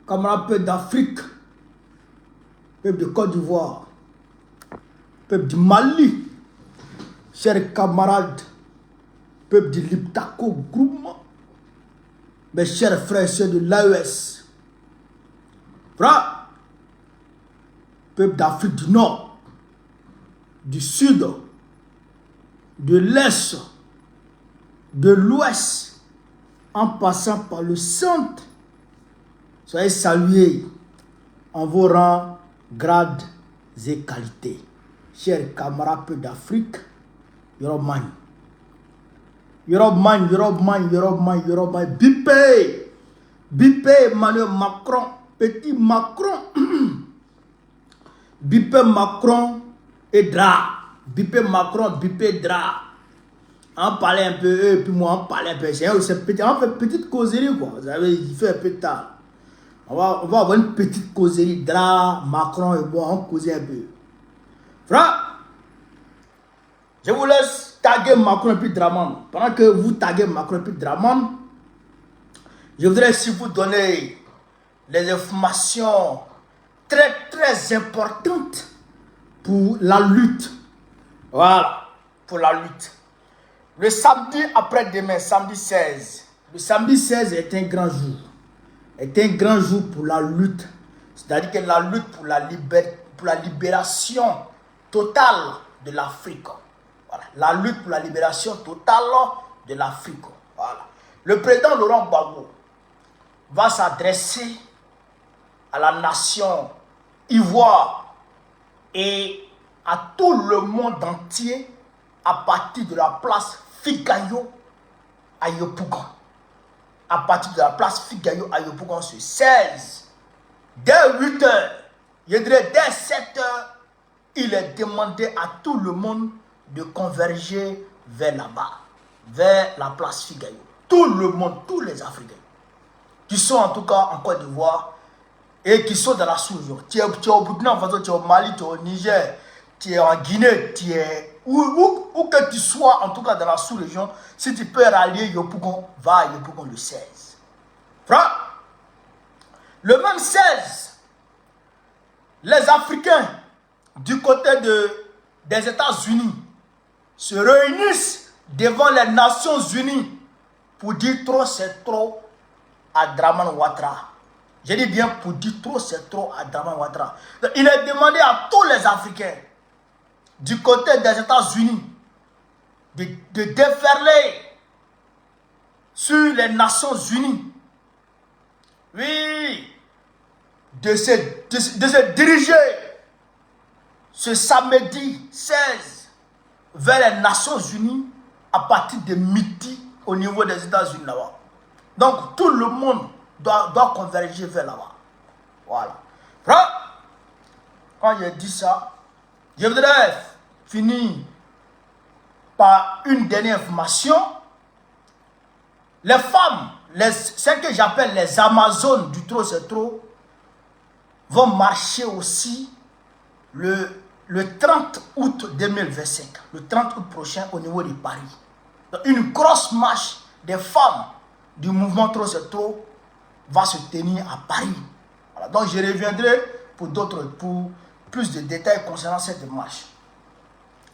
camarades peuple d'Afrique, peuple de Côte d'Ivoire, peuple du Mali, chers camarades, peuple du Liptako Groupement, mes chers frères et sœurs de l'AES, frères, peuple d'Afrique du Nord, du Sud, de l'Est, de l'Ouest, en passant par le centre, soyez salués en vos rangs, grades et qualités. Chers camarades peu d'Afrique, Yorobman. Yorobman, Yorobman, Yorobman, Yorobman. Bipé, Bipé Emmanuel Macron, petit Macron. Bipé Macron et Dra. Bipé Macron, Bipé Dra. On parlait un peu, eux, puis moi, on parlait un peu. On fait petite causerie, quoi. Vous savez, il fait un peu tard. On va avoir une petite causerie. Dra, Macron et moi, on causait un peu. Frère, je vous laisse taguer Macron et puis Draman. Pendant que vous taguez Macron et puis Draman, je voudrais aussi vous donner des informations très très importantes pour la lutte. Voilà, pour la lutte. Le samedi après-demain, samedi 16. Le samedi 16 est un grand jour. Est un grand jour pour la lutte. C'est-à-dire que la lutte pour la libération totale de l'Afrique. Voilà. La lutte pour la libération totale de l'Afrique. Voilà. Le président Laurent Gbagbo va s'adresser à la nation ivoire et à tout le monde entier à partir de la place Figayo à Yopougon. À partir de la place Figayo à Yopougon ce 16, dès 8 h, je dirais dès 7 h, il est demandé à tout le monde de converger vers là-bas, vers la place Figayo. Tout le monde, tous les Africains, qui sont en tout cas en Côte d'Ivoire et qui sont dans la sous-région. Tu es au Burkina Faso, tu es au Mali, tu es au Niger, tu es en Guinée, tu es où que tu sois, en tout cas dans la sous-région, si tu peux rallier Yopougon, va à Yopougon le 16. Frère, le même 16, les Africains du côté des États-Unis se réunissent devant les Nations Unies pour dire trop c'est trop à Draman Ouattara. Je dis bien pour dire trop c'est trop à Draman Ouattara. Il est demandé à tous les Africains du côté des États-Unis de déferler sur les Nations Unies. Oui, de se diriger ce samedi 16 vers les Nations Unies à partir de midi au niveau des États-Unis là-bas. Donc tout le monde doit converger vers là-bas. Voilà. Quand j'ai dit ça, je voudrais finir par une dernière information. Les femmes, ce que j'appelle les Amazones du trop c'est trop, vont marcher aussi le 30 août 2025, le 30 août prochain au niveau de Paris. Donc, une grosse marche des femmes du mouvement trop c'est trop va se tenir à Paris. Voilà. Donc je reviendrai pour plus de détails concernant cette marche.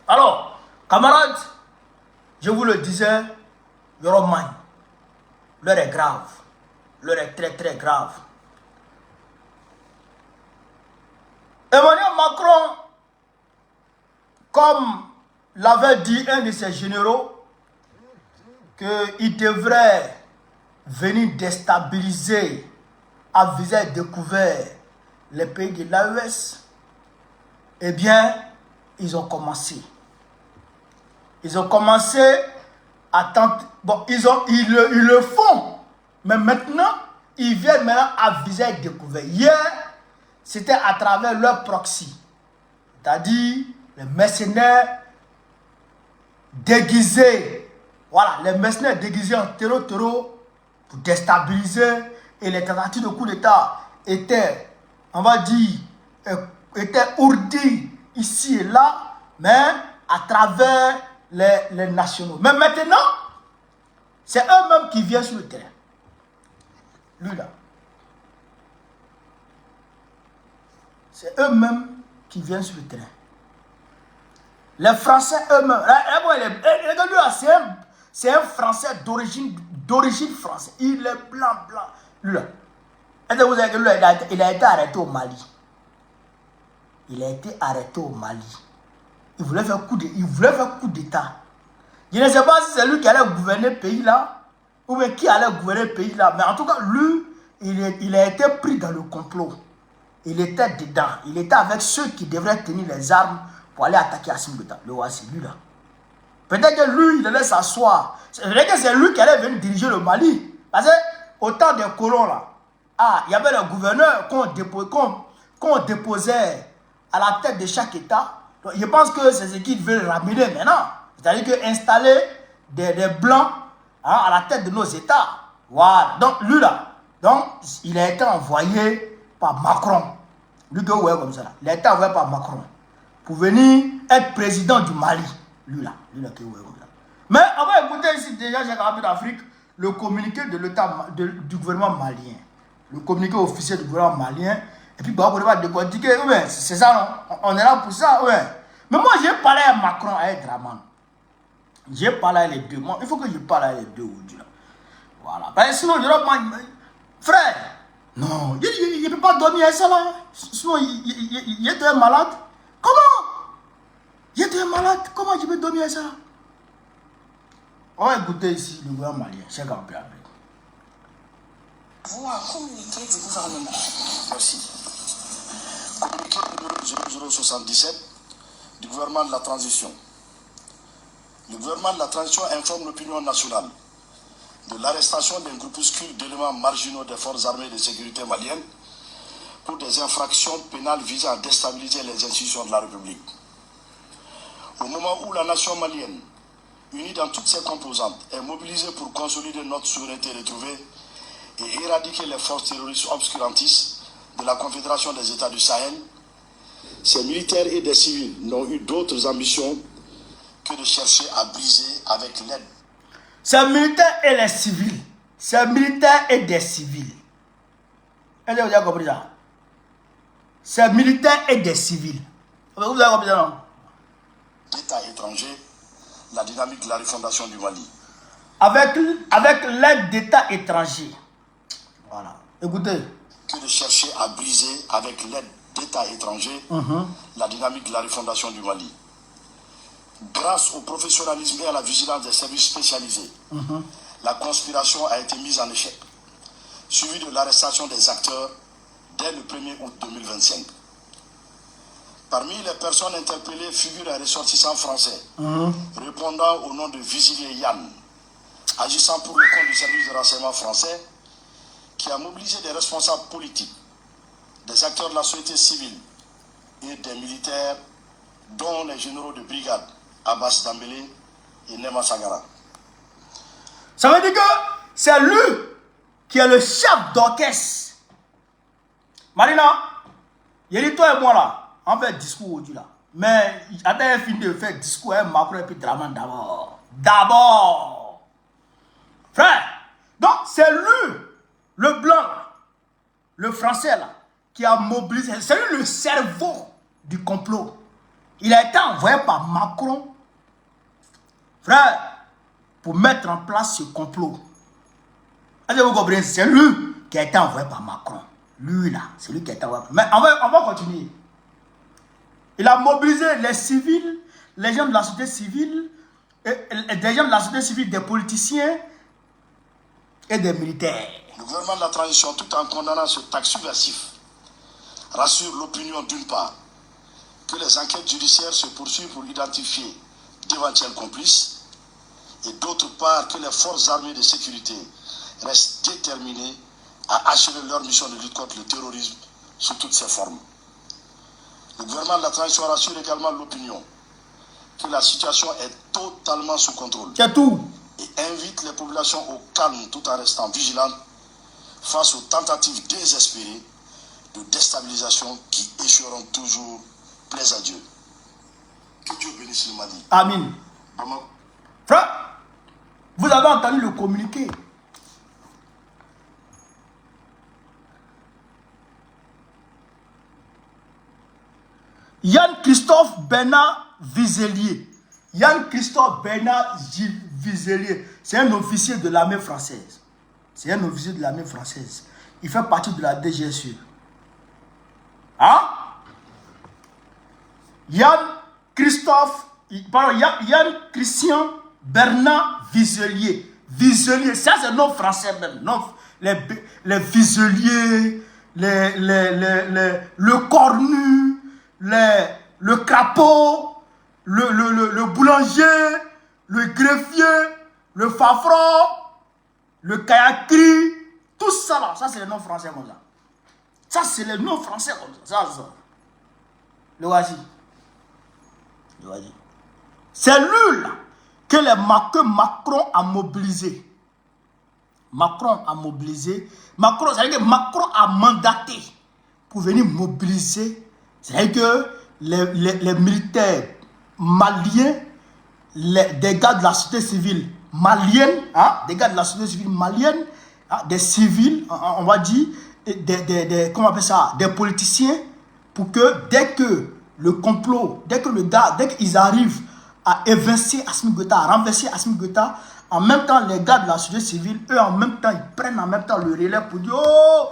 Alors, camarades, je vous le disais, Yorobman, l'heure est grave. L'heure est très très grave. Emmanuel Macron, comme l'avait dit un de ses généraux, qu'il devrait venir déstabiliser à visage découvert les pays de l'AES, eh bien, ils ont commencé. Ils ont commencé à tenter. Bon, ils le font. Mais maintenant, ils viennent maintenant à visage découvert. Hier, c'était à travers leur proxy. C'est-à-dire les mercenaires déguisés. Voilà, les mercenaires déguisés en terreau pour déstabiliser. Et les tentatives de coup d'État étaient, on va dire, étaient ourdies ici et là, mais à travers les nationaux. Mais maintenant, c'est eux-mêmes qui viennent sur le terrain. Lui là. c'est eux-mêmes qui viennent sur le terrain. Les Français eux-mêmes, c'est un Français d'origine française. Il est blanc. Lui là. Est-ce que vous savez que lui, il a été arrêté au Mali. Il a été arrêté au Mali. Il voulait faire coup d'État. Je ne sais pas si c'est lui qui allait gouverner le pays là, ou bien qui allait gouverner le pays là. Mais en tout cas, lui, il a été pris dans le complot. Il était dedans. Il était avec ceux qui devraient tenir les armes pour aller attaquer Assimi Goïta. Le voici, lui là. Peut-être que lui, il allait s'asseoir. C'est vrai que c'est lui qui allait venir diriger le Mali. Parce que, au temps des colons là, il y avait le gouverneur qu'on déposait à la tête de chaque État. Donc, je pense que c'est ce qu'ils veulent ramener maintenant. C'est-à-dire que installer des blancs à la tête de nos États. Voilà. Donc, lui là, il a été envoyé par Macron. Lui que vous voyez comme ça. Il a été envoyé par Macron pour venir être président du Mali. Lui là que vous voyez comme ça. Mais on va écouter ici déjà, j'ai rappelé d'Afrique, le communiqué de l'État du gouvernement malien. Le communiqué officiel du gouvernement malien. Et puis, on va décortiquer. Ouais, c'est ça, non? On est là pour ça, ouais. Mais moi, j'ai parlé à Macron, à Draman. J'ai parlé à les deux. Moi, il faut que je parle à les deux aujourd'hui. Voilà. Parce que sinon, frère, non, il ne peut pas dormir à ça là. Sinon, il est un malade. Comment? Il est un malade. Comment je peux dormir à ça? On va écouter ici le gouvernement malien. C'est qu'on peut appeler. Vous un communiqué du gouvernement. Merci. Communiqué numéro 0077 du gouvernement de la transition. Le gouvernement de la transition informe l'opinion nationale de l'arrestation d'un groupuscule d'éléments marginaux des forces armées de sécurité maliennes pour des infractions pénales visant à déstabiliser les institutions de la République. Au moment où la nation malienne, unie dans toutes ses composantes, est mobilisée pour consolider notre souveraineté retrouvée et éradiquer les forces terroristes obscurantistes de la Confédération des États du Sahel, ces militaires et des civils n'ont eu d'autres ambitions que de chercher à briser avec l'aide. Ces militaires et les civils. Ces militaires et des civils. Est-ce que vous avez compris ça? Ces militaires et des civils. Vous avez compris ça, non? D'États étrangers, la dynamique de la refondation du Mali. Avec l'aide d'États étrangers. Voilà. Écoutez. Que de chercher à briser avec l'aide d'États étrangers la dynamique de la refondation du Mali. Grâce au professionnalisme et à la vigilance des services spécialisés, la conspiration a été mise en échec, suivie de l'arrestation des acteurs dès le 1er août 2025. Parmi les personnes interpellées figure un ressortissant français répondant au nom de Visilier Yann, agissant pour le compte du service de renseignement français, qui a mobilisé des responsables politiques, des acteurs de la société civile et des militaires, dont les généraux de brigade Abbas Dambélé et Nema Sagara. Ça veut dire que c'est lui qui est le chef d'orchestre. Marina, il dit toi et moi là, on fait discours aujourd'hui là. Mais attends, il finit de faire discours avec Macron et puis Draman d'abord. D'abord. Frère, donc c'est lui, le blanc, le français là, qui a mobilisé. C'est lui le cerveau du complot. Il a été envoyé par Macron, frère, pour mettre en place ce complot. Est-ce que vous comprenez? C'est lui qui a été envoyé par Macron. Lui là, c'est lui qui a été envoyé. Mais on va continuer. Il a mobilisé les civils, les gens de la société civile, des gens de la société civile, des politiciens et des militaires. Le gouvernement de la transition, tout en condamnant ce acte subversif, rassure l'opinion d'une part que les enquêtes judiciaires se poursuivent pour identifier d'éventuels complices et d'autre part que les forces armées de sécurité restent déterminées à achever leur mission de lutte contre le terrorisme sous toutes ses formes. Le gouvernement de la transition rassure également l'opinion que la situation est totalement sous contrôle. C'est tout. Et invite les populations au calme tout en restant vigilantes face aux tentatives désespérées de déstabilisation qui échoueront toujours. Plaise à Dieu. Que Dieu bénisse le Mali. Amen. Frère, vous avez entendu le communiqué. Yann Christophe Bernard Vizelier. Yann Christophe Bernard Vizelier. C'est un officier de l'armée française. C'est un officier de l'armée française. Il fait partie de la DGSE. Hein? Yann Christian Bernard Vizelier. Vizelier, ça c'est nom français même. Non, les Vizeliers, le cornu, le crapaud, le boulanger, le greffier, le fafron, le kayakri, tout ça là, ça c'est les noms français comme ça. Ça c'est les noms français comme ça. Ça. Le voici. C'est lui là que Macron a mobilisé. Macron, ça veut dire que Macron a mandaté pour venir mobiliser. C'est-à-dire que les militaires maliens, des gars de la société civile malienne, hein, des gars de la société civile malienne, hein, des civils, on va dire, comment on appelle ça, des politiciens, pour que dès que le complot, dès qu'ils arrivent à évincer Assimi Goïta, à renverser Assimi Goïta, en même temps, les gars de la société civile, eux, en même temps, ils prennent en même temps le relais pour dire oh,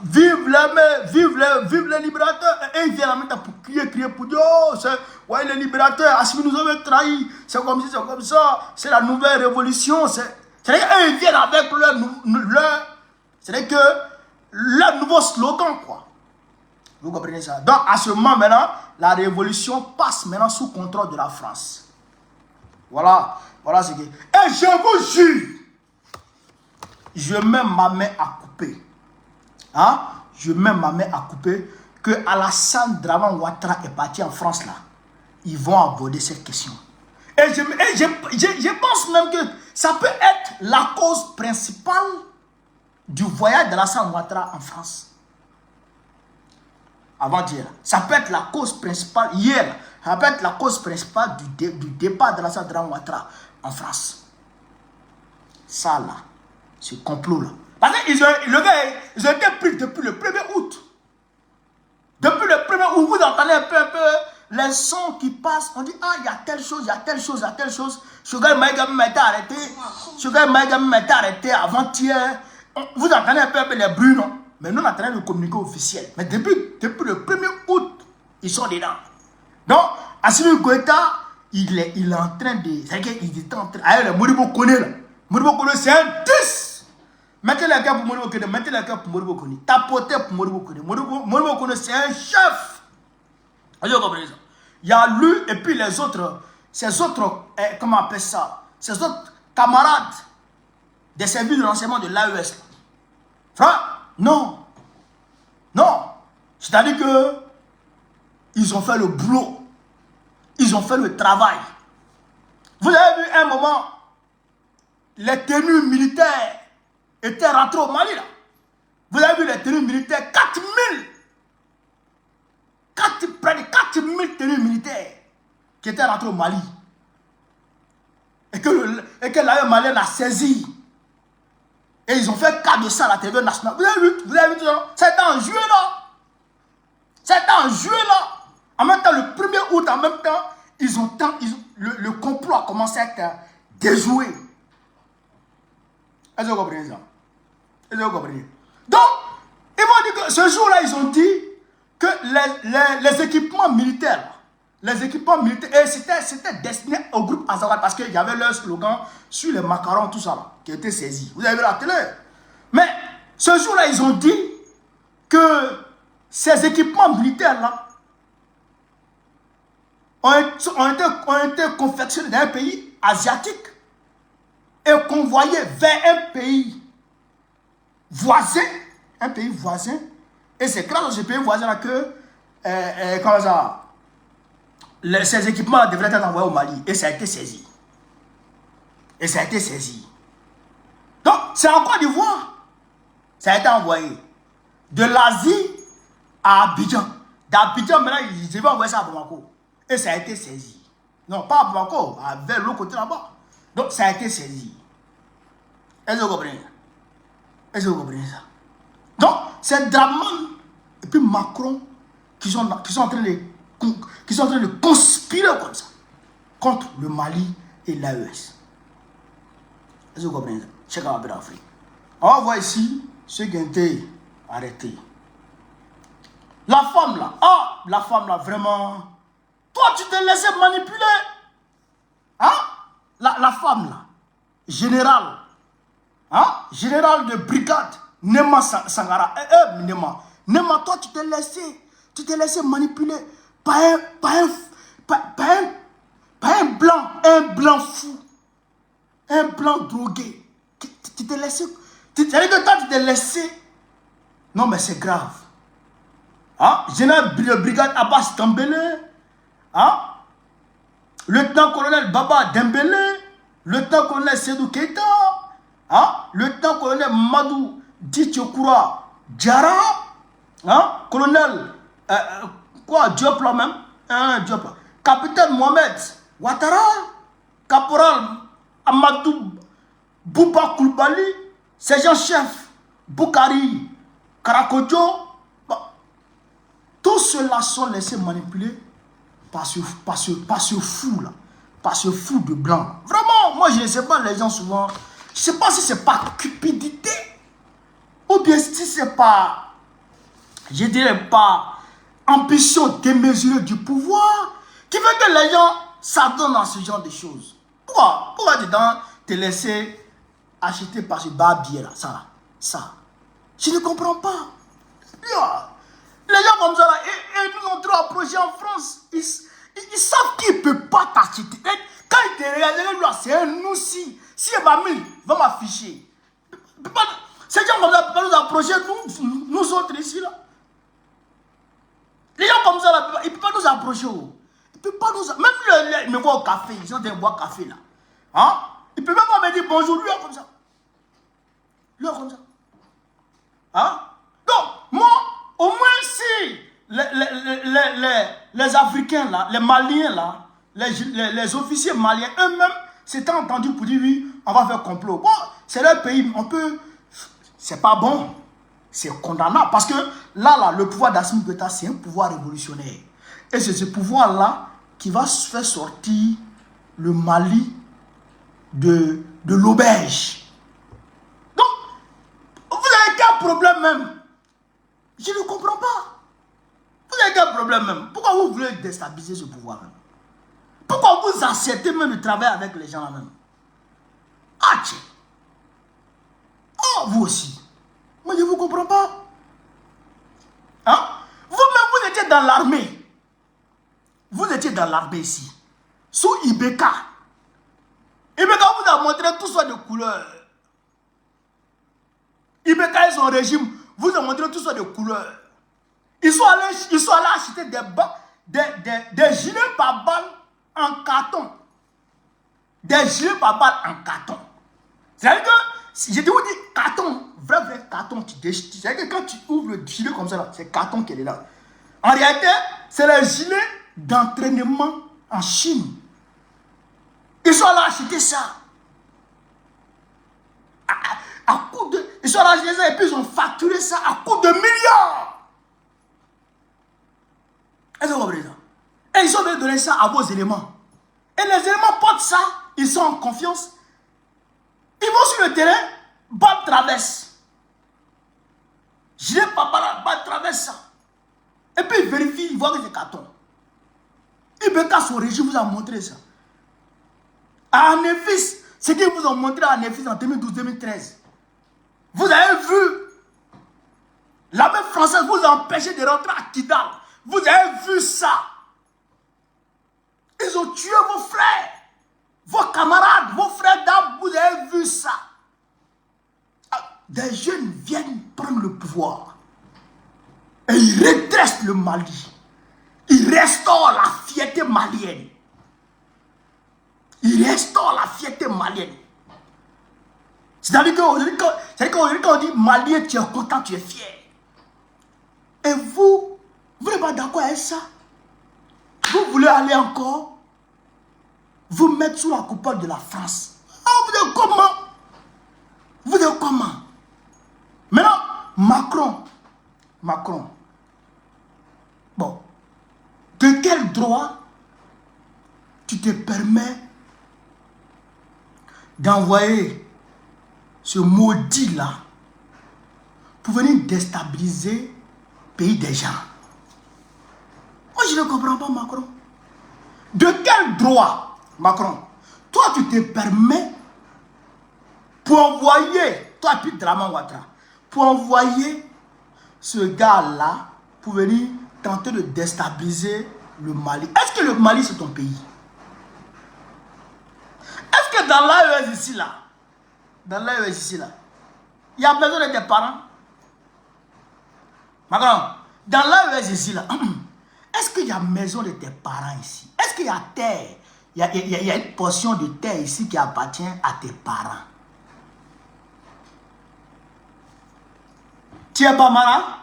vive les libérateurs. Et ils viennent en même temps pour crier pour dire oh, ouais, les libérateurs, Assimi nous avait trahis. C'est comme ci, c'est comme ça. C'est la nouvelle révolution. C'est-à-dire qu'eux, ils viennent avec c'est-à-dire que leur nouveau slogan, quoi. Vous comprenez ça? Donc, à ce moment, maintenant, la révolution passe maintenant sous contrôle de la France. Voilà ce qui est. Et je vous jure, je mets ma main à couper. Hein? Je mets ma main à couper que Alassane Draman Ouattara est parti en France là. Ils vont aborder cette question. Et je pense même que ça peut être la cause principale du voyage d'Alassane Ouattara en France. Avant-hier, ça peut être la cause principale, hier, ça peut être la cause principale du départ d'Alassane Draman Ouattara en France. Ça là, ce complot là. Parce qu'ils ont été pris depuis le 1er août. Depuis le 1er août, vous entendez un peu les sons qui passent. On dit, ah, il y a telle chose, il y a telle chose, il y a telle chose. Sugar Maïga m'a été arrêté avant-hier. Vous entendez un peu les bruits, non? Mais nous, on est en train de communiquer officiel. Mais depuis le 1er août, ils sont dedans. Donc, Assimi Goïta, il est en train de... C'est-à-dire qu'il est en train... Ah, le Modibo Kone, là. Modibo Kone, c'est un 10. Mettez les gars pour Modibo Kone. Mettez les gars pour Modibo Kone. Tapotez pour Modibo Kone. Modibo Kone, c'est un chef. Vous comprenez ça? Il y a lui et puis les autres... Ces autres... comment on appelle ça? Ces autres camarades des services de renseignement de l'AES. Frère, non. Non. C'est-à-dire que ils ont fait le boulot. Ils ont fait le travail. Vous avez vu un moment, les tenues militaires étaient rentrées au Mali là. Vous avez vu les tenues militaires, 4000. Près de 4000 tenues militaires qui étaient rentrées au Mali. Et que l'armée malienne a saisi. Et ils ont fait cas de ça à la télévision nationale. Vous avez vu ça? C'est en juillet là. C'est en juillet là. En même temps, le 1er août, en même temps, le complot a commencé à être déjoué. Est-ce que vous comprenez ça? Est-ce que vous comprenez? Donc, ils vont dire que ce jour-là, ils ont dit que les équipements militaires, et c'était destiné au groupe Azawad parce qu'il y avait leur slogan sur les macarons, tout ça là, qui était saisi. Vous avez vu la télé? Mais ce jour-là, ils ont dit que ces équipements militaires là ont été confectionnés dans un pays asiatique et convoyés vers un pays voisin. Et c'est grâce à ce pays voisin là que comment ça, ces équipements devraient être envoyés au Mali. Et ça a été saisi. Donc, c'est en Côte d'Ivoire. Ça a été envoyé de l'Asie à Abidjan. D'Abidjan, maintenant, ils vont envoyer ça à Bamako. Et ça a été saisi. Non, pas à Bamako, vers l'autre côté là-bas. Donc, ça a été saisi. Est-ce que vous comprenez? Ça? Donc, c'est Draman et puis Macron qui sont en train de qui sont en train de conspirer comme ça contre le Mali et l'AES. Est-ce que vous comprenez ça? Cheikh Abed Afrique. On va voir ici ceux qui ont été arrêtés. La femme là, la femme là, vraiment. Toi, tu t'es laissé manipuler. Hein? La femme là, général. Hein? Général de brigade, Nema Sangara. Nema, toi, tu t'es laissé manipuler par un blanc fou. Un blanc drogué. Tu t'es laissé. C'est-à-dire que toi, tu t'es laissé. Non, mais c'est grave. Hein? Général de brigade Abbas Dembélé. Hein? Lieutenant-colonel Baba Dembélé. Lieutenant-colonel Sedou Keita. Hein? Lieutenant-colonel Madou Ditchokura Diara. Hein? Colonel Diop là même. Diop là. Capitaine Mohamed Ouattara. Caporal Amadou Bouba Koulibaly. Sergent-chef Boukari Karakodjo. Tous ceux-là sont laissés manipuler par ce fou là. Par ce fou de blanc. Vraiment, moi je ne sais pas, les gens souvent, je ne sais pas si c'est pas cupidité ou bien si c'est pas, je dirais pas, ambition démesurée du pouvoir qui fait que les gens s'adonnent dans ce genre de choses. Pourquoi dedans te laisser acheter par ce barbier là, ça. Je ne comprends pas. Les gens comme ça là, ils nous ont trop approchés en France. Ils savent qu'ils ne peuvent pas t'acheter. Quand ils te regardent, c'est un aussi. Si il va m'afficher. Ces gens comme ça ne peuvent pas nous approcher, nous autres ici là. Les gens comme ça là, ils ne peuvent pas nous approcher. Ils ne peuvent pas nous. Même ils me voient au café, ils sont en train de boire café là. Hein? Ils ne peuvent même pas me dire bonjour, lui comme ça. Lui comme ça. Hein? Donc, moi, au moins si les Africains là, les Maliens là, les officiers maliens eux-mêmes s'étaient entendus pour dire oui, on va faire complot. Bon, c'est leur pays, on peut. C'est pas bon. C'est condamnable. Parce que là, le pouvoir d'Assimi Goïta, c'est un pouvoir révolutionnaire. Et c'est ce pouvoir-là qui va faire sortir le Mali de l'auberge. Donc, vous avez quel problème même? Je ne comprends pas. Vous avez quel problème même? Pourquoi vous voulez déstabiliser ce pouvoir même? Pourquoi vous acceptez même de travailler avec les gens là même? Ah tiens. Oh, vous aussi. Moi, je ne vous comprends pas. Hein? Vous-même, vous étiez dans l'armée. Vous étiez dans l'armée ici. Sous Ibeka. Ibeka vous a montré tout sortes de couleurs. Ibeka et son régime vous a montré tout sortes de couleurs. Ils sont allés acheter des gilets par balles en carton. Des gilets par balles en carton. C'est-à-dire que, je te vous dis, carton, vrai carton, c'est-à-dire que quand tu ouvres le gilet comme ça, c'est carton qui est là. En réalité, c'est le gilet d'entraînement en Chine. Ils sont allés acheter ça. À coup de... Ils sont allés acheter ça et puis ils ont facturé ça à coup de milliards. Est-ce que vous comprenez ça? Et ils ont donné ça à vos éléments. Et les éléments portent ça, ils sont en confiance. Ils vont sur le terrain, balle traverse. Gilet par balle, balle traverse ça. Et puis ils vérifient, ils voient que c'est carton. Ibeka, son régime vous a montré ça. À Néfis, ce qu'ils vous ont montré à Néfis en 2012-2013. Vous avez vu, l'armée française vous a empêché de rentrer à Kidal. Vous avez vu ça. Ils ont tué vos frères, vos camarades, vos frères d'armes. Vous avez vu ça. Des jeunes viennent prendre le pouvoir. Et ils redressent le Mali. Ils restaurent la fierté malienne. Ils restaurent la fierté malienne. C'est-à-dire qu'aujourd'hui, quand on dit malien, tu es content, tu es fier. Et vous n'êtes pas d'accord avec ça? Vous voulez aller encore vous mettre sous la coupole de la France. Ah, vous êtes comment? Vous êtes comment? Maintenant, Macron. Bon, De quel droit tu te permets d'envoyer ce maudit-là pour venir déstabiliser le pays des gens? Moi, je ne comprends pas, Macron. De quel droit, Macron, toi, tu te permets pour envoyer, toi, puis Draman Ouattara, pour envoyer ce gars-là pour venir tenter de déstabiliser le Mali? Est-ce que le Mali, c'est ton pays? Est-ce que dans l'AES ici, là, il y a besoin de tes parents? Macron, dans l'AES ici, là, est-ce qu'il y a maison de tes parents ici? Est-ce qu'il y a terre? Il y a une portion de terre ici qui appartient à tes parents. Tu es Bamara?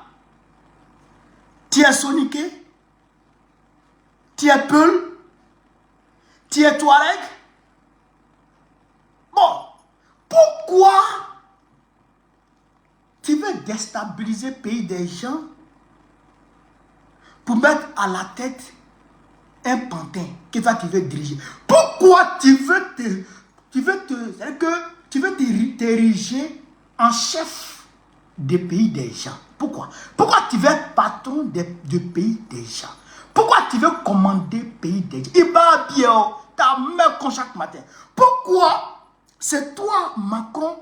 Tu es Soniké? Tu es Peul? Tu es Touareg? Bon, pourquoi tu veux déstabiliser le pays des gens pour mettre à la tête un pantin qui va te diriger? Pourquoi tu veux t'ériger en chef des pays des gens? Pourquoi? Pourquoi tu veux être patron de pays des gens? Pourquoi tu veux commander pays des gens? Il va bien, ta main comme chaque matin. Pourquoi c'est toi, Macron,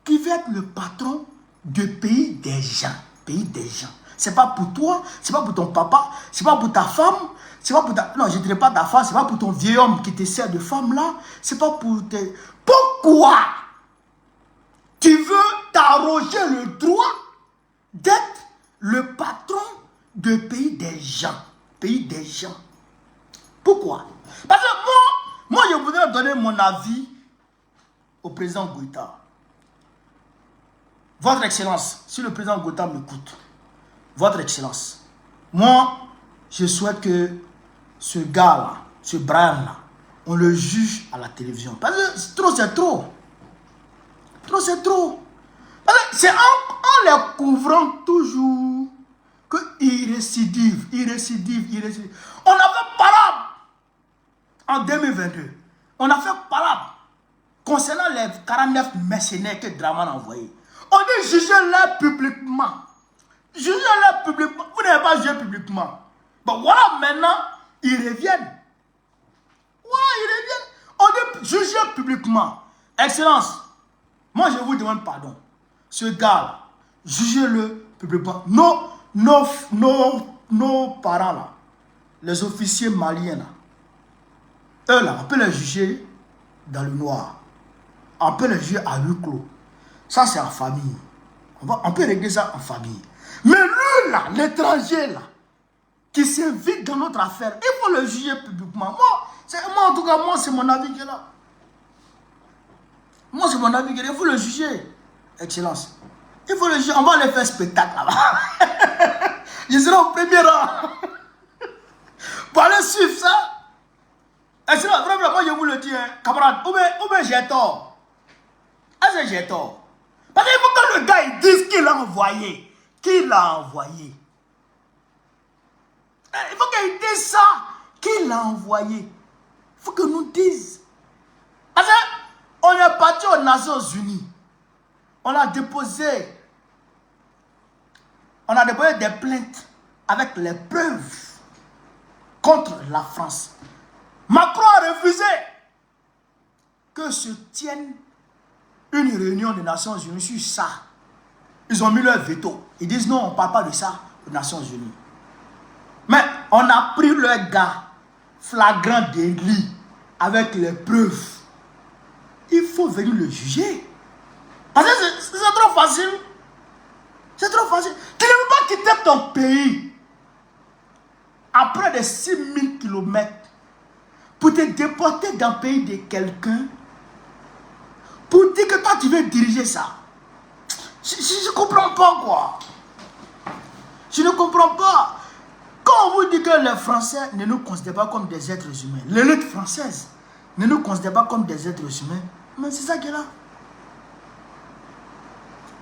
qui veux être le patron de pays des gens? Pays des gens. C'est pas pour toi, c'est pas pour ton papa, c'est pas pour ta femme, c'est pas pour ta... Non, je ne dirais pas ta femme, c'est pas pour ton vieil homme qui te sert de femme là, c'est pas pour tes... Pourquoi tu veux t'arroger le droit d'être le patron de pays des gens? Pays des gens. Pourquoi? Parce que moi je voudrais donner mon avis au président Goïta. Votre Excellence, si le président Goïta m'écoute, Votre Excellence, moi, je souhaite que ce gars-là, ce Brian-là, on le juge à la télévision. Parce que trop, c'est trop. Trop, c'est trop. C'est en les couvrant toujours qu'ils récidivent, ils récidivent. On a fait palabre en 2022. On a fait palabre concernant les 49 mercenaires que Draman a envoyés. On dit jugez-les publiquement. Jugez-les publiquement. Vous n'avez pas jugé publiquement. Bon, voilà, maintenant, ils reviennent. Voilà, ils reviennent. On dit jugez publiquement. Excellence, moi je vous demande pardon. Ce gars-là, jugez-le publiquement. Nos parents là, les officiers maliens là, eux là, on peut les juger dans le noir. On peut les juger à huis clos. Ça c'est en famille. On peut régler ça en famille. Mais lui là, l'étranger là, qui s'invite dans notre affaire, il faut le juger publiquement. Moi en tout cas, moi c'est mon avis qui est là. Moi c'est mon avis qui est là. Il faut le juger. Excellence. Il faut le juger. On va aller faire spectacle là-bas. Je serai au premier rang. Pour aller suivre ça. Excellence, vraiment, moi je vous le dis, hein, camarade, ou bien j'ai tort. Est-ce que j'ai tort? Parce qu'il faut que le gars il dise qu'il l'a envoyé. Qui l'a envoyé? Il faut qu'il dise ça. Qui l'a envoyé? Il faut que nous dise. Parce qu'on est parti aux Nations Unies. On a déposé des plaintes avec les preuves contre la France. Macron a refusé que se tienne une réunion des Nations Unies sur ça. Ils ont mis leur veto. Ils disent non, on ne parle pas de ça aux Nations Unies. Mais on a pris leur gars flagrant délit avec les preuves. Il faut venir le juger. Parce que c'est trop facile. C'est trop facile. Tu ne peux pas quitter ton pays à près de 6000 km pour te déporter dans le pays de quelqu'un pour dire que toi tu veux diriger ça. Je ne comprends pas quoi. Je ne comprends pas. Quand on vous dit que les Français ne nous considèrent pas comme des êtres humains, l'élite française ne nous considère pas comme des êtres humains, mais c'est ça qui est là.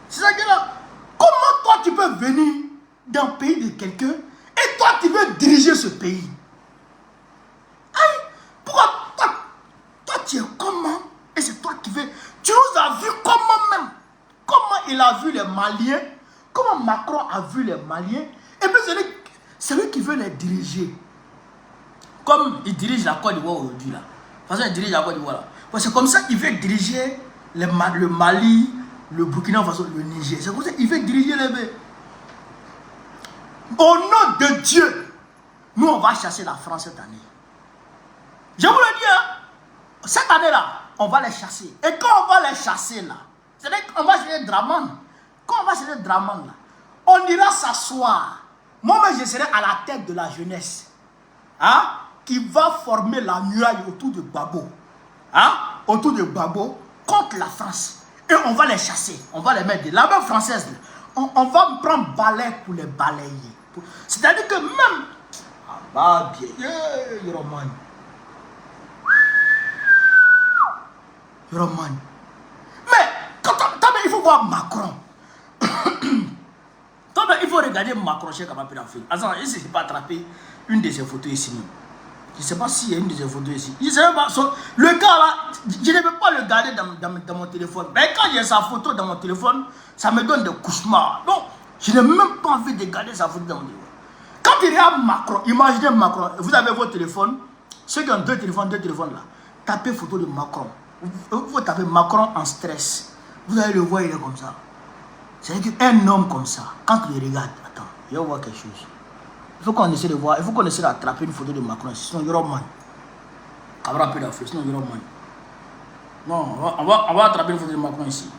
C'est ça qui est là. Comment toi tu peux venir dans le pays de quelqu'un et toi tu veux diriger ce pays? il a vu les Maliens, comment Macron a vu les Maliens, et puis c'est lui qui veut les diriger. Comme il dirige la Côte d'Ivoire aujourd'hui, là. De toute façon, il dirige la Côte d'Ivoire, là. C'est comme ça qu'il veut diriger le Mali, le Burkina Faso, le Niger. C'est comme ça qu'il veut diriger les deux. Au nom de Dieu, nous, on va chasser la France cette année. Je vous le dis, hein, cette année-là, on va les chasser. Et quand on va les chasser, là, c'est-à-dire qu'on va chercher Draman. Quand on va chercher Draman, là, on ira s'asseoir. Moi-même, je serai à la tête de la jeunesse. Hein, qui va former la nuaille autour de Gbagbo. Hein, autour de Gbagbo, contre la France. Et on va les chasser. On va les mettre de la main française. On va prendre balai pour les balayer. C'est-à-dire que même... Ah bah bien, Roman. Roman. Mais, il faut voir Macron. Il faut regarder Macron chez Kapapé d'Afrique. Attends, il ne s'est pas attrapé une de ses photos ici. Je ne sais pas s'il y a une de ses photos ici. Je sais pas, le gars là, je ne peux pas le garder dans mon téléphone. Mais quand j'ai sa photo dans mon téléphone, ça me donne des cauchemars. Donc, je n'ai même pas envie de garder sa photo dans mon téléphone. Quand il y a Macron, imaginez Macron, vous avez votre téléphone, ceux qui ont deux téléphones là, tapez photo de Macron. Vous tapez Macron en stress. Vous allez le voir, il est comme ça. C'est-à-dire qu'un homme comme ça, quand il regarde, attends, il va voir quelque chose. Il faut qu'on essaie de voir, il faut qu'on essaie d'attraper une photo de Macron, sinon il y aura man. Cabra peu d'Afrique, sinon il y aura man. Non, on va attraper une photo de Macron ici.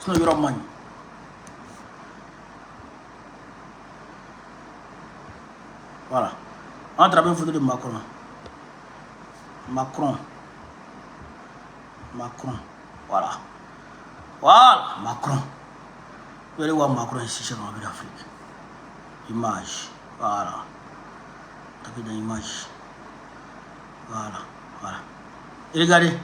Sinon il y aura man. Voilà. On va attraper une photo de Macron. Macron. Voilà. Voilà, Macron. Vous allez voir Macron ici chez l'Afrique d'Afrique. Image. Voilà. Tapez dans l'image. Voilà. Et regardez.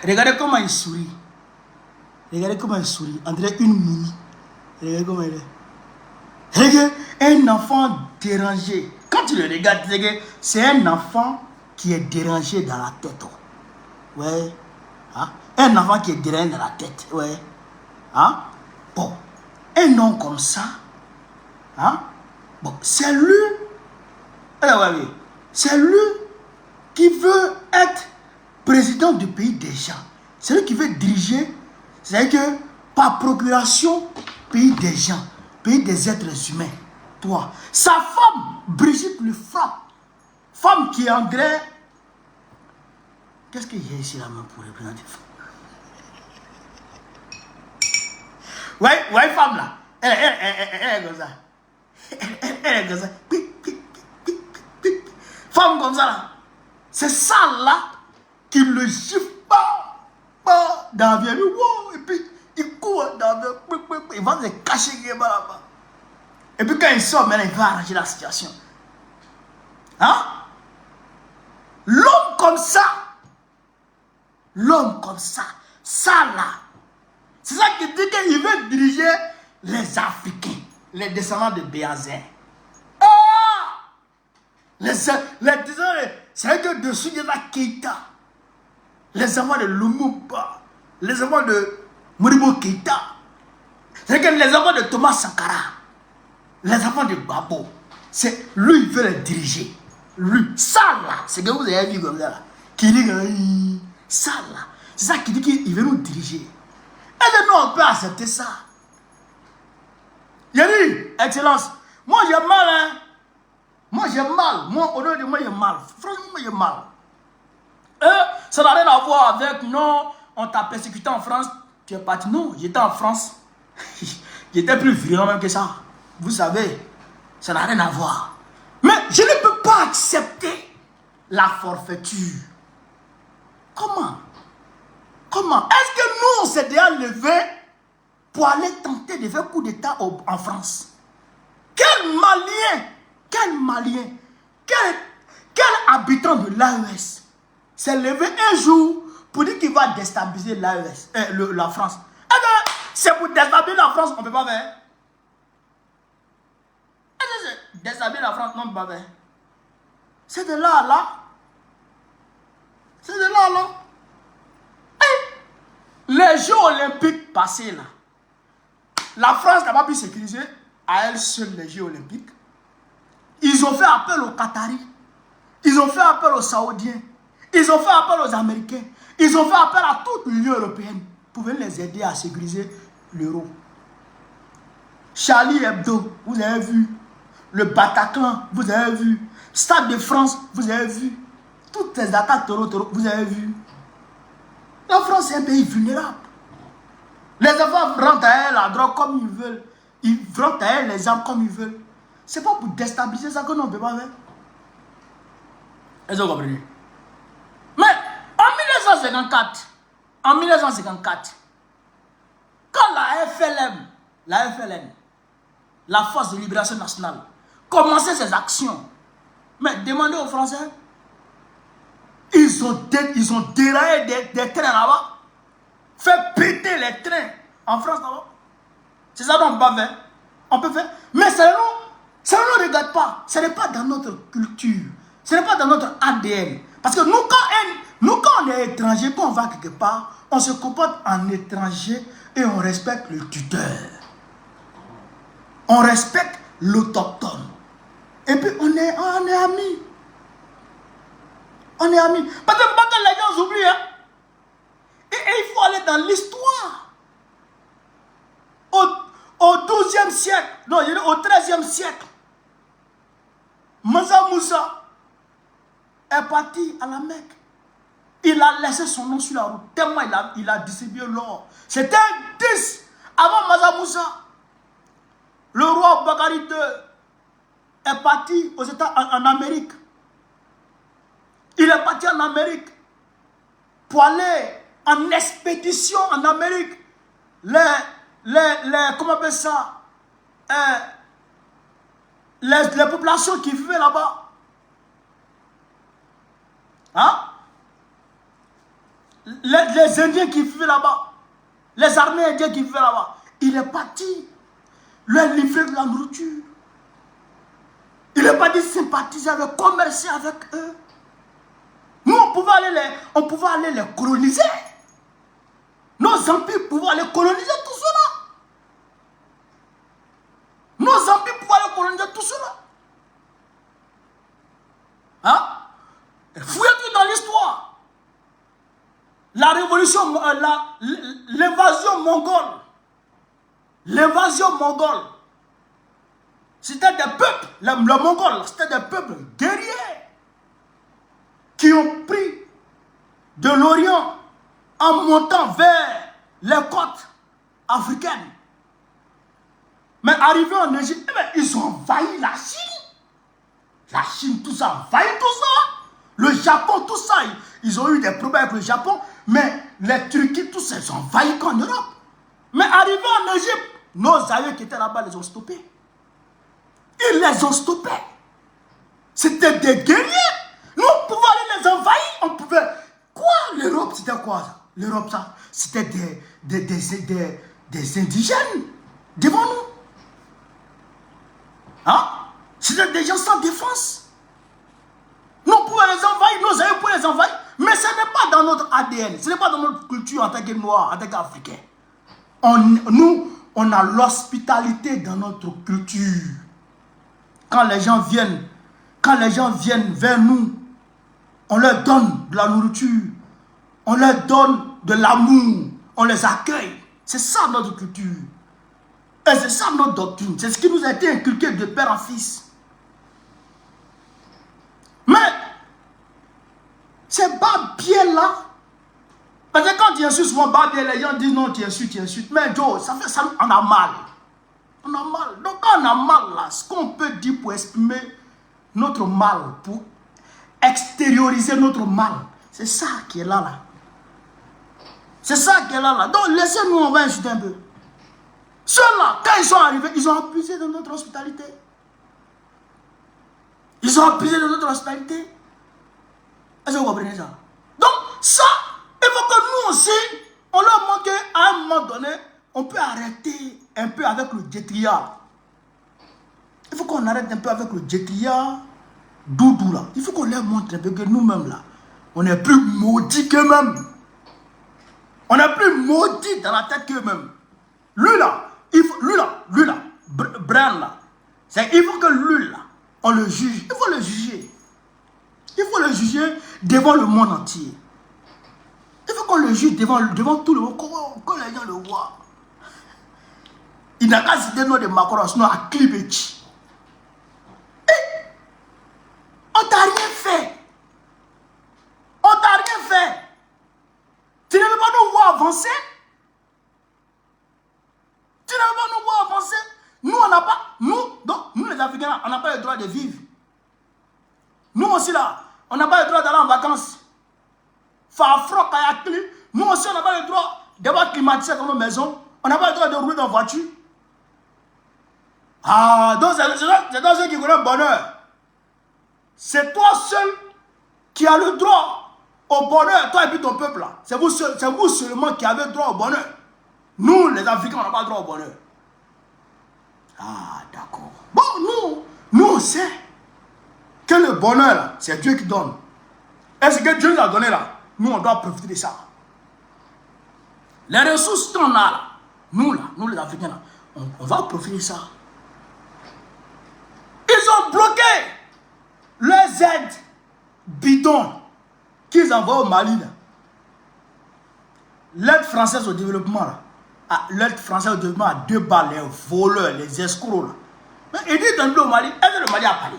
Regardez comment il sourit. On dirait une momie. Regardez comment il est. Regardez, un enfant dérangé. Quand tu le regardes, c'est un enfant qui est dérangé dans la tête. Ouais. Hein? Un enfant qui est dérangé dans la tête. Ouais. Hein? Bon. Un homme comme ça. Hein? Bon. C'est lui. C'est lui qui veut être président du pays des gens. C'est lui qui veut diriger. C'est-à-dire que par procuration, pays des gens, pays des êtres humains. Toi. Sa femme, Brigitte le frappe. Femme qui est en grès. Qu'est-ce qu'il y a ici là-bas pour représenter? Ouais, femme là. Elle est comme ça. Elle est comme ça. Femme comme ça là. C'est ça là qui le gifle dans l'avion. Et puis il court dans l'avion. Il va se cacher là-bas. Et puis quand il sort, maintenant il va arranger la situation. Hein? L'homme comme ça, ça là, c'est ça qui dit qu'il veut diriger les Africains, les descendants de Béazin. Ah! Les descendants, c'est que dessus il y a la Keïta, les enfants de Lumumba, les enfants de Modibo Keïta, c'est que les enfants de Thomas Sankara, les enfants de Gbagbo, c'est lui qui veut les diriger. Lui, ça là, c'est que vous avez vu comme ça là, qui dit ça là, c'est ça qui dit qu'il veut nous diriger. Et nous on peut accepter ça. Il a dit, Excellence, moi j'ai mal, hein. Moi j'ai mal. Moi, au lieu de moi j'ai mal. Franchement, j'ai mal. Ça n'a rien à voir avec non, on t'a persécuté en France, tu es parti. Non, j'étais en France. J'étais plus violent même que ça. Vous savez, ça n'a rien à voir. Mais je ne peux pas accepter la forfaiture. Comment? Est-ce que nous, on s'est déjà levé pour aller tenter de faire coup d'État en France? Quel Malien, quel habitant de l'AES s'est levé un jour pour dire qu'il va déstabiliser l'AES, la France? Eh bien, c'est pour déstabiliser la France, on ne peut pas faire. Déstabiliser la France, non, on ne peut pas faire. C'est de là à là. C'est de là, là. Les Jeux olympiques passés, là, la France n'a pas pu sécuriser à elle seule les Jeux olympiques. Ils ont fait appel aux Qataris. Ils ont fait appel aux Saoudiens. Ils ont fait appel aux Américains. Ils ont fait appel à toute l'Union européenne pour venir les aider à sécuriser l'euro. Charlie Hebdo, vous avez vu. Le Bataclan, vous avez vu. Stade de France, vous avez vu. Toutes les attaques terroristes, vous avez vu. La France est un pays vulnérable. Les enfants rentrent à elle la drogue comme ils veulent. Ils rentrent à elle les armes comme ils veulent. C'est pas pour déstabiliser ça que nous ne peut pas faire. Est-ce que vous comprenez? Mais en 1954, quand la FLN, la Force de Libération Nationale, commençait ses actions, mais demandez aux Français, ils ont déraillé des trains là-bas, fait péter les trains en France là-bas. C'est ça dont on peut pas faire. On peut faire. Mais ça ne nous regarde pas. Ce n'est pas dans notre culture. Ce n'est pas dans notre ADN. Parce que nous, quand on est étranger, quand on va quelque part, on se comporte en étranger et on respecte le tuteur. On respecte l'autochtone. Et puis on est amis. On est amis. Parce que les gens oublient. Hein? Et il faut aller dans l'histoire. Au 12e siècle, non, au 13e siècle, Mansa Moussa est parti à la Mecque. Il a laissé son nom sur la route, tellement il a distribué l'or. C'était un 10 avant Mansa Moussa. Le roi Bakari II est parti aux États en Amérique. Il est parti en Amérique pour aller en expédition en Amérique. Comment on appelle ça? Les populations qui vivaient là-bas. Hein? Les Indiens qui vivaient là-bas. Les armées indiennes qui vivaient là-bas. Il est parti leur livrer de la nourriture. Il est parti sympathiser avec, commercer avec eux. Nous, on pouvait aller les coloniser. Nos empires pouvaient aller coloniser tout cela. Nos empires pouvaient aller coloniser tout cela. Hein? Fouillez-vous dans l'histoire. La révolution, l'invasion mongole. L'invasion mongole. C'était des peuples, le Mongol, c'était des peuples guerriers qui ont pris de l'Orient en montant vers les côtes africaines. Mais arrivés en Égypte, ils ont envahi la Chine. La Chine, tout ça, envahi tout ça. Le Japon, tout ça, ils ont eu des problèmes avec le Japon, mais les Turcs, tout ça, ils ont envahi qu'en Europe. Mais arrivés en Égypte, nos aïeux qui étaient là-bas les ont stoppés. Ils les ont stoppés. C'était des guerriers. Nous, on pouvait aller les envahir. On pouvait... Quoi? L'Europe, c'était quoi ça? L'Europe, ça, c'était des indigènes devant nous. Hein? C'était des gens sans défense. Nous, on pouvait les envahir. Nos aïeux pouvaient les envahir. Mais ce n'est pas dans notre ADN. Ce n'est pas dans notre culture en tant que Noirs, en tant qu'Africains. Nous, on a l'hospitalité dans notre culture. Quand les gens viennent vers nous, on leur donne de la nourriture, on leur donne de l'amour, on les accueille. C'est ça notre culture. Et c'est ça notre doctrine. C'est ce qui nous a été inculqué de père en fils. Mais, c'est pas bien là. Parce que quand tu insultes souvent Barbier, les gens disent non, tu insultes. Mais Joe, ça fait ça, on a mal. On a mal. Donc quand on a mal là, ce qu'on peut dire pour exprimer notre mal, pour extérioriser notre mal, c'est ça qui est là. C'est ça qui est là. Donc laissez-nous, on va insulter un peu. Ceux-là, quand ils sont arrivés, ils ont abusé de notre hospitalité. Ils ont abusé de notre hospitalité. Est-ce que vous comprenez ça? Donc ça, il faut que nous aussi, on leur montre qu'à un moment donné, on peut arrêter un peu avec le Djetria. Il faut qu'on arrête un peu avec le Djetria doudou là. Il faut qu'on leur montre un peu que nous-mêmes là, On est plus maudit qu'eux-mêmes. On est plus maudit dans la tête qu'eux-mêmes. Lui là, Brian là, il faut que lui là, on le juge. Il faut le juger. Il faut le juger devant le monde entier. Il faut qu'on le juge devant tout le monde, que les gens le voient. Il n'a qu'à citer le nom de Macron, sinon à Klibetch. On t'a rien fait. On t'a rien fait. Tu ne veux pas nous voir avancer? Tu ne veux pas nous voir avancer? Nous, on n'a pas, nous les Africains, on n'a pas le droit de vivre. Nous aussi là, on n'a pas le droit d'aller en vacances. Fafro, Kayakli, nous aussi on n'a pas le droit d'avoir climatisé dans nos maisons. On n'a pas le droit de rouler dans la voiture. Ah, donc c'est dans ceux qui connaissent le bonheur. C'est toi seul qui as le droit au bonheur, toi et puis ton peuple là. C'est vous seulement qui avez le droit au bonheur. Nous, les Africains, on n'a pas le droit au bonheur. Ah, d'accord. Bon, nous, on sait que le bonheur là, c'est Dieu qui donne. Et ce que Dieu nous a donné là, nous, on doit profiter de ça. Les ressources qu'on a là, nous les Africains là, on va profiter de ça. Ils ont bloqué les aides bidons qu'ils envoient au Mali là. L'aide française au développement là. L'aide française au développement à 2 balles, les voleurs, les escrocs là. Mais ils disent donne plus au Mali. Est-ce que le Mali a parlé?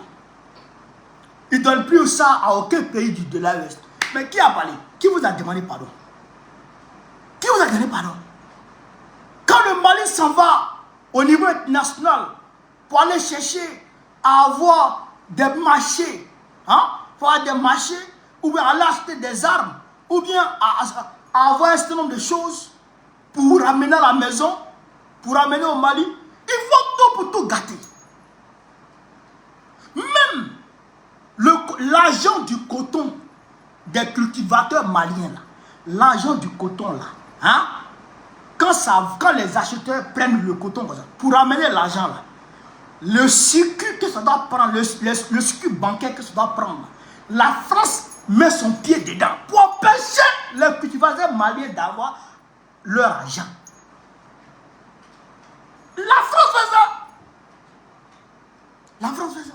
Ils ne donnent plus ça à aucun pays de l'Ouest. Mais qui a parlé? Qui vous a demandé pardon? Qui vous a donné pardon? Quand le Mali s'en va au niveau international pour aller chercher à avoir des marchés, pour avoir des marchés, ou bien aller acheter des armes, ou bien à avoir un certain nombre de choses pour ramener à la maison, pour ramener au Mali, il faut tout pour tout gâter. Même l'argent du coton des cultivateurs maliens, l'argent du coton là, quand les acheteurs prennent le coton comme ça, pour ramener l'argent là, le circuit que ça doit prendre, le circuit bancaire que ça doit prendre, la France met son pied dedans pour empêcher les cultivateurs maliens d'avoir leur argent. La France fait ça. La France fait ça.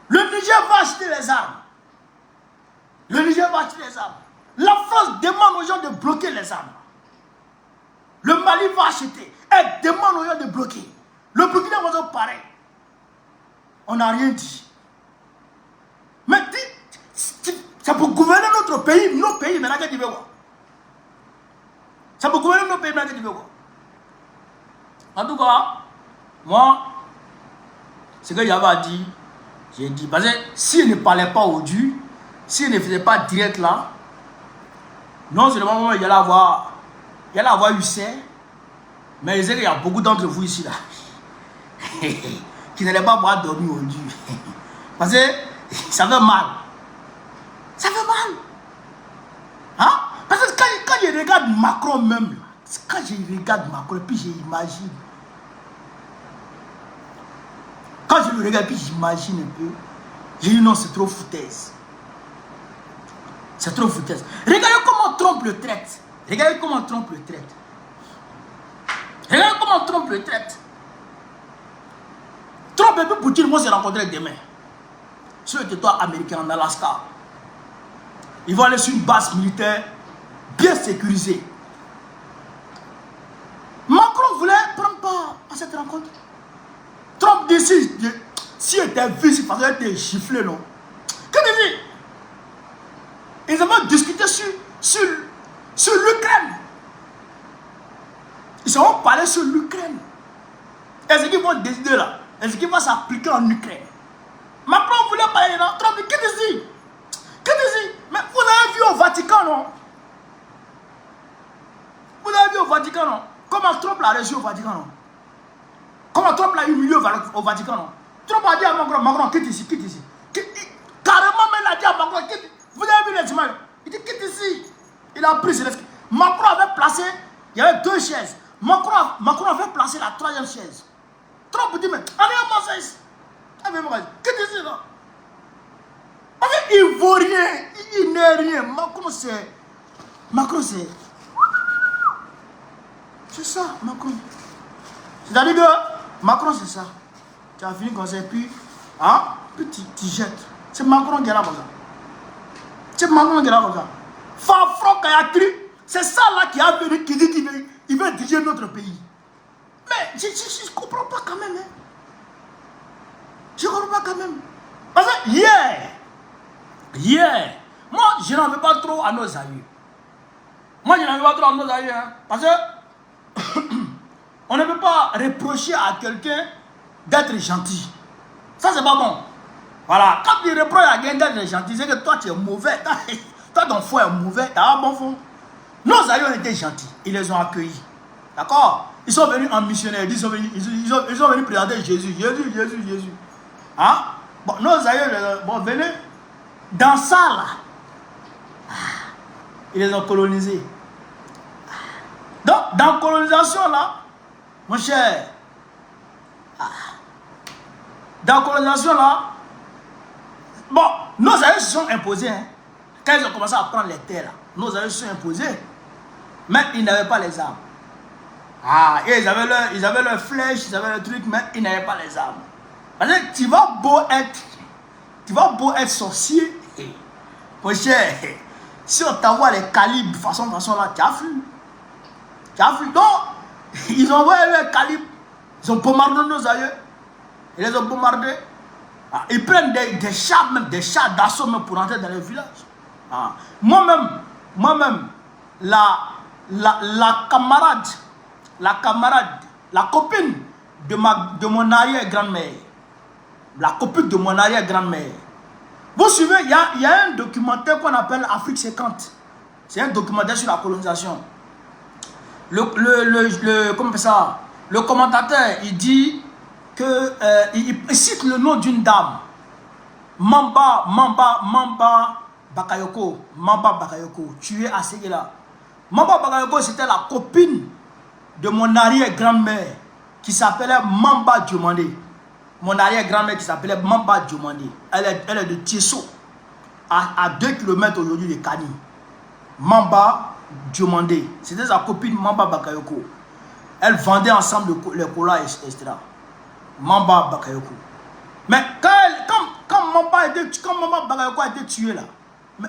Le Niger va acheter les armes. Le Niger va acheter les armes. La France demande aux gens de bloquer les armes. Le Mali va acheter. Elle demande aux gens de bloquer. Le Burkina Faso pareil. On n'a rien dit. Mais c'est pour gouverner notre pays, nos pays, maintenant que tu veux quoi? C'est pour gouverner nos pays, maintenant que tu veux quoi? En tout cas, moi, ce que j'avais dit, j'ai dit, parce que s'il ne parlait pas au Dieu, s'il ne faisait pas direct là, non seulement il allait avoir Hussein, mais je sais qu'il y a beaucoup d'entre vous ici là, qui n'allaient pas pouvoir dormir au Dieu. Parce que ça fait mal. Ça fait mal. Parce que quand je regarde Macron même, quand je regarde Macron, puis j'imagine. Quand je le regarde, puis j'imagine un peu, j'ai dit non, c'est trop foutaise. C'est trop foutaise. Regardez comment Trump le traite. Regardez comment Trump le traite. Regardez comment Trump le traite. Trump et puis Poutine vont se rencontrer demain. Sur le territoire américain en Alaska. Ils vont aller sur une base militaire bien sécurisée. Macron voulait prendre part à cette rencontre. Trump dit si était vu, il fallait être giflé, non? Que dit? Ils avaient discuté sur l'Ukraine. Ils ont parlé sur l'Ukraine. Et ce qu'ils vont décider là, et ce qui va s'appliquer en Ukraine. Macron voulait parler là. Trump dit, qu'est-ce que c'est? Mais vous avez vu au Vatican, non? Vous avez vu au Vatican, non? Comment Trump l'a reçu au Vatican, non? Comment Trump l'a humilié au Vatican, non? Trump a dit à Macron, quitte ici, quitte ici. Carrément, même il a dit à Macron, quitte. Vous avez vu les images? Il dit, quitte ici. Il a pris ses Macron avait placé, il y avait 2 chaises. Macron avait placé la 3e chaise. Trump dit, mais allez à Marseille. Quitte ici, là. Parce qu'il ne vaut rien. Il n'est rien. Macron, c'est... C'est ça, Macron. C'est-à-dire que Macron, c'est ça. Tu as fini comme ça, puis tu jettes. C'est Macron qui est là comme ça. C'est Macron qui est là comme ça. Fafro Kayakri, c'est ça là qui a venu, qui dit qu'il veut diriger notre pays. Mais je ne comprends pas quand même. Hein. Je ne comprends pas quand même. Parce que hier, moi je n'en veux pas trop à nos amis. Moi je n'en veux pas trop à nos amis. Hein, parce que on ne peut pas reprocher à quelqu'un d'être gentil. Ça c'est pas bon. Voilà, quand tu reproches à quelqu'un d'être gentil, c'est que toi tu es mauvais. Toi ton fond est mauvais, tu as un bon fond. Nos amis ont été gentils, ils les ont accueillis. D'accord? Ils sont venus en missionnaire, ils sont venus présenter Jésus. Jésus. Hein? Bon, nos aïeux, bon, venez. Dans ça, là, ils les ont colonisés. Donc, dans la colonisation, là, mon cher, dans la colonisation, là, bon, nos aïeux se sont imposés. Hein. Quand ils ont commencé à prendre les terres, là, nos aïeux se sont imposés. Mais ils n'avaient pas les armes. Et ils avaient leurs flèches, ils avaient le truc, mais ils n'avaient pas les armes. Parce que tu vas beau être sorcier, mon cher, si on t'envoie les calibres façon là, tu as fui. Donc, ils ont envoyé les calibres, ils ont bombardé nos aïeux, ils les ont bombardés. Ils prennent des chars, même des chars d'assaut pour entrer dans les villages. Moi-même, la camarade, la copine de mon arrière-grand-mère, la copine de mon arrière-grand-mère. Vous suivez, il y a un documentaire qu'on appelle Afrique 50. C'est un documentaire sur la colonisation. Comment on fait ça? Le commentateur, il dit que il cite le nom d'une dame. Mamba Bakayoko. Tuée à Séguéla. Mamba Bakayoko, c'était la copine de mon arrière-grand-mère qui s'appelait Mamba Diomandé. Mon arrière-grand-mère qui s'appelait Mamba Diomandé. Elle est de Tiesso, à 2 km aujourd'hui de Kani. Mamba Diomandé. C'était sa copine Mamba Bakayoko. Elle vendait ensemble les colas, etc. Mamba Bakayoko. Mais quand Mamba Bakayoko a été tué là,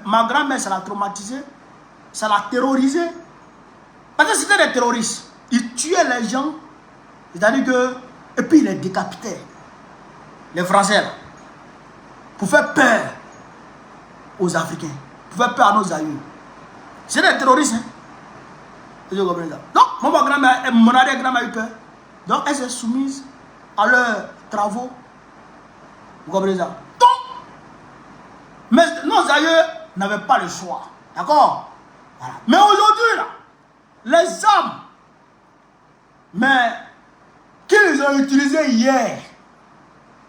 ma grand-mère, ça l'a traumatisé, ça l'a terrorisé. Parce que c'était des terroristes. Ils tuaient les gens, c'est-à-dire que, et puis ils les décapitaient. Les Français, là, pour faire peur aux Africains, pour faire peur à nos aïeux. C'est des terroristes. Hein? Donc, mon arrière-grand-mère a eu peur. Donc, elle s'est soumise à leurs travaux. Vous comprenez ça? Donc, mais nos aïeux n'avaient pas le choix. D'accord? Voilà. Mais aujourd'hui, là, les armes, mais qu'ils ont utilisées hier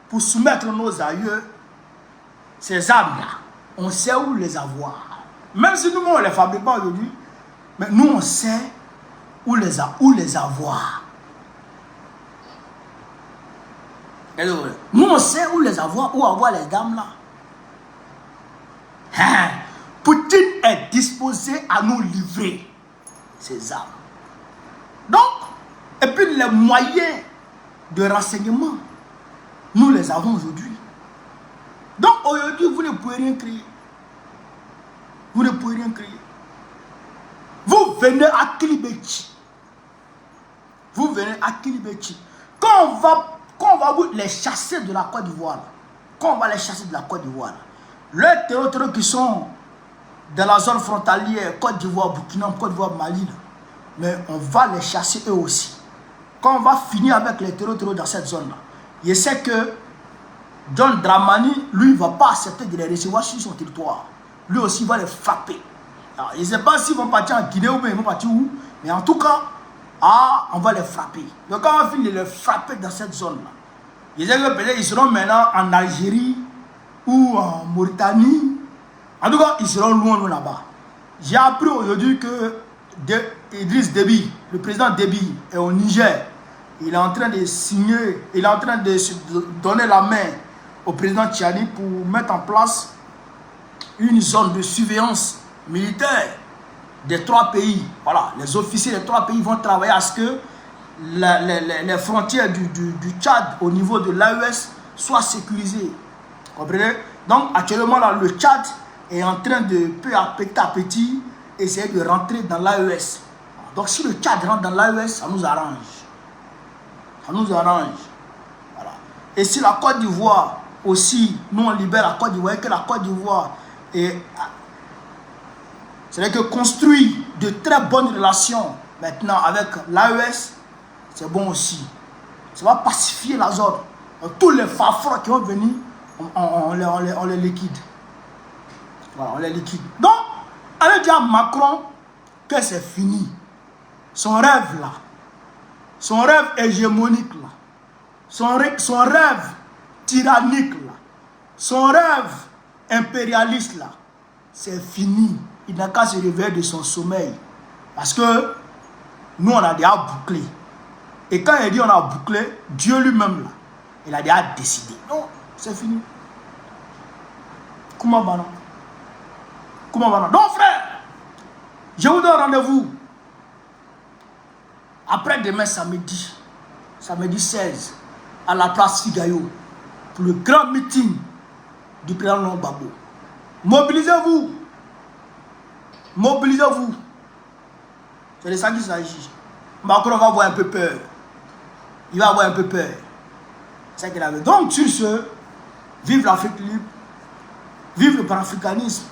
pour soumettre nos aïeux, ces armes-là, on sait où les avoir. Même si nous, on ne les fabrique pas aujourd'hui, mais nous, on sait où les avoir. Nous, on sait où les avoir, où avoir les dames-là. Hein? Poutine est disposé à nous livrer ces armes. Donc, et puis les moyens de renseignement, nous les avons aujourd'hui. Donc aujourd'hui, vous ne pouvez rien créer. Vous ne pouvez rien créer. Vous venez à Kilibeti. Vous venez à Kilibeti. Quand on va vous les chasser de la Côte d'Ivoire, quand on va les chasser de la Côte d'Ivoire, les terroristes qui sont dans la zone frontalière, Côte d'Ivoire, Burkina, Côte d'Ivoire, Mali, mais on va les chasser eux aussi. Quand on va finir avec les terroristes dans cette zone-là, je sais que John Dramani, lui, ne va pas accepter de les recevoir sur son territoire. Lui aussi, il va les frapper. Alors, je ne sais pas s'ils vont partir en Guinée ou bien ils vont partir où, mais en tout cas, on va les frapper. Donc, quand on va finir de les frapper dans cette zone-là, je sais que peut-être ils seront maintenant en Algérie ou en Mauritanie. En tout cas, ils seront loin là-bas. J'ai appris aujourd'hui que Idriss Déby, le président Déby, est au Niger. Il est en train de signer, il est en train de donner la main au président Tchani pour mettre en place une zone de surveillance militaire des 3 pays. Voilà, les officiers des 3 pays vont travailler à ce que les frontières du Tchad au niveau de l'AES soient sécurisées. Vous comprenez? Donc actuellement là, le Tchad est en train de peu à petit essayer de rentrer dans l'AES. Donc si le Tchad rentre dans l'AES, ça nous arrange. Ça nous arrange. Voilà. Et si la Côte d'Ivoire aussi, nous on libère la Côte d'Ivoire, et que la Côte d'Ivoire c'est que construit de très bonnes relations maintenant avec l'AES, c'est bon aussi. Ça va pacifier la zone. Donc, tous les farfrons qui vont venir, on les liquide. Voilà, on les liquide. Donc, allez dire à Macron que c'est fini. Son rêve là, son rêve hégémonique là, son rêve tyrannique là, son rêve impérialiste là, c'est fini. Il n'a qu'à se réveiller de son sommeil. Parce que nous, on a déjà bouclé. Et quand il dit on a bouclé, Dieu lui-même là, il a déjà décidé. Non, c'est fini. Comment va non? Comment va non? Donc frère, je vous donne rendez-vous après-demain samedi 16, à la place Figayo, pour le grand meeting du président Gbagbo. Mobilisez-vous. Mobilisez-vous. C'est de ça qu'il s'agit. Macron va avoir un peu peur. Il va avoir un peu peur. C'est ça qu'il avait. Donc, sur ce, vive l'Afrique libre. Vive le panafricanisme.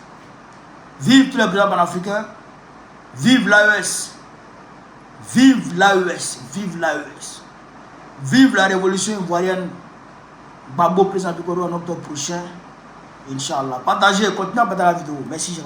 Vive tous les présidents panafricains. Vive l'AES. Vive l'AES. Vive l'AES. Vive la révolution ivoirienne. Gbagbo président du Congo en octobre prochain. Inch'Allah. Partagez, continuez à partager la vidéo. Merci.